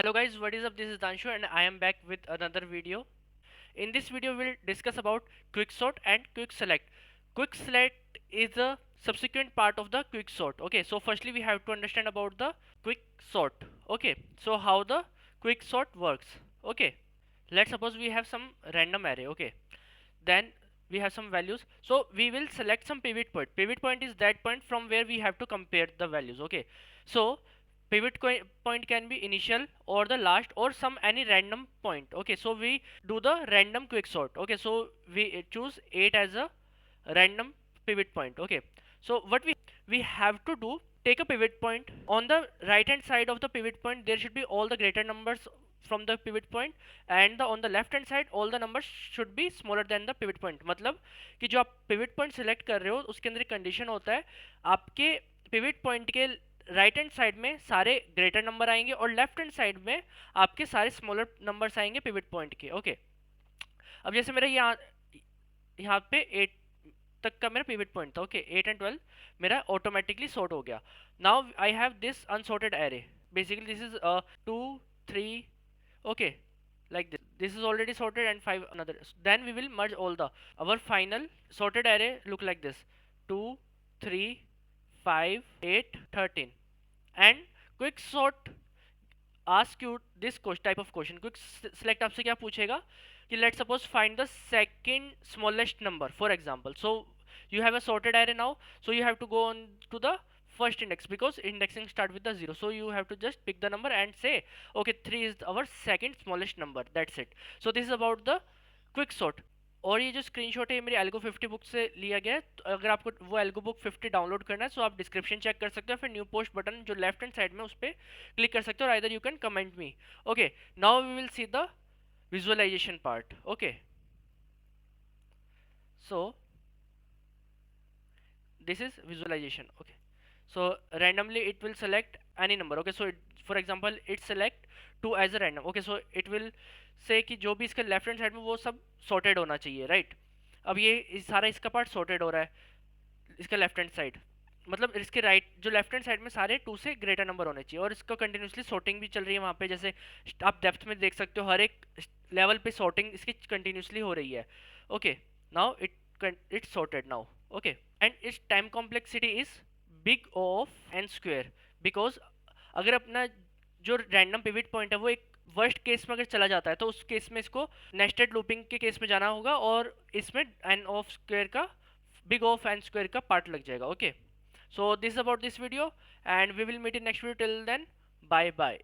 Hello guys, what is up? This is Danshu and I am back with another video. In this video we'll discuss about quick sort and quick select. Quick select is the subsequent part of the quick sort. Okay, so firstly we have to understand about the quick sort. Okay, so how the quick sort works. Okay, let's suppose we have some random array. Okay, then we have some values, so we will select some pivot point is that point from where we have to compare the values. Okay, so point can be initial or the last or some any random point. Okay, so we do the random quick sort. Okay, so we choose 8 as a random pivot point. Okay, so what we have to do, take a pivot point on the right hand side of the pivot point, there should be all the greater numbers from the pivot point, and on the left hand side all the numbers should be smaller than the pivot point. मतलब कि जो आप pivot point select कर रहे हो उसके अंदर condition होता है आपके pivot point के राइट हैंड साइड में सारे ग्रेटर नंबर आएंगे और लेफ्ट हैंड साइड में आपके सारे स्मॉलर नंबर्स आएंगे पिवट पॉइंट के। ओके, अब जैसे मेरा यहाँ यहाँ पे 8 तक का मेरा पिवट पॉइंट था। ओके, 8 एंड 12 मेरा ऑटोमेटिकली सॉर्ट हो गया। Now I have this unsorted array, basically this is 2 3, okay, like this is already sorted and 5 another, then we will merge all the our final sorted array look like this: 2 3 5 8 13, and quick sort ask you this type of question. quick select आपसे क्या पूछेगा कि let's suppose find the second smallest number, for example. So you have a sorted array now, so you have to go on to the first index because indexing start with the 0, so you have to just pick the number and say okay, 3 is our second smallest number. That's it. So this is about the quick sort. और ये जो screenshot है ये मेरी algo 50 book से लिया गया है। तो अगर आपको वो एल्गो बुक 50 डाउनलोड करना है तो आप डिस्क्रिप्शन चेक कर सकते हो, फिर न्यू पोस्ट बटन जो लेफ्ट हैंड साइड में उस पर क्लिक कर सकते हो, और either you can comment me. Okay, now we will see the visualization part. Okay, so this is visualization. Okay, so randomly it will select any number. Okay, so for example it select 2 as a random. Okay, so it will say कि जो भी इसके left hand side में वो सब sorted होना चाहिए, right? अब ये सारा इसका पार्ट सॉर्टेड हो रहा है, इसका लेफ्ट हैंड साइड, मतलब इसके राइट जो लेफ्ट हैंड साइड में सारे 2 से ग्रेटर नंबर होने चाहिए, और इसका कंटिन्यूसली सॉर्टिंग भी चल रही है वहाँ पे। जैसे आप डेप्थ में देख सकते हो हर एक लेवल पे सॉर्टिंग इसकी कंटिन्यूसली हो रही है। Okay, now it sorted now. Okay, and its time complexity is big of n square, because अगर अपना जो रैंडम पिवट पॉइंट है वो एक वर्स्ट केस में अगर चला जाता है तो उस केस में इसको नेस्टेड लूपिंग के केस में जाना होगा और इसमें एन ऑफ स्क्वेयर का बिग ऑफ एन स्क्वेयर का पार्ट लग जाएगा। Okay, so this is about this video and we will meet in next video. Till then, bye bye.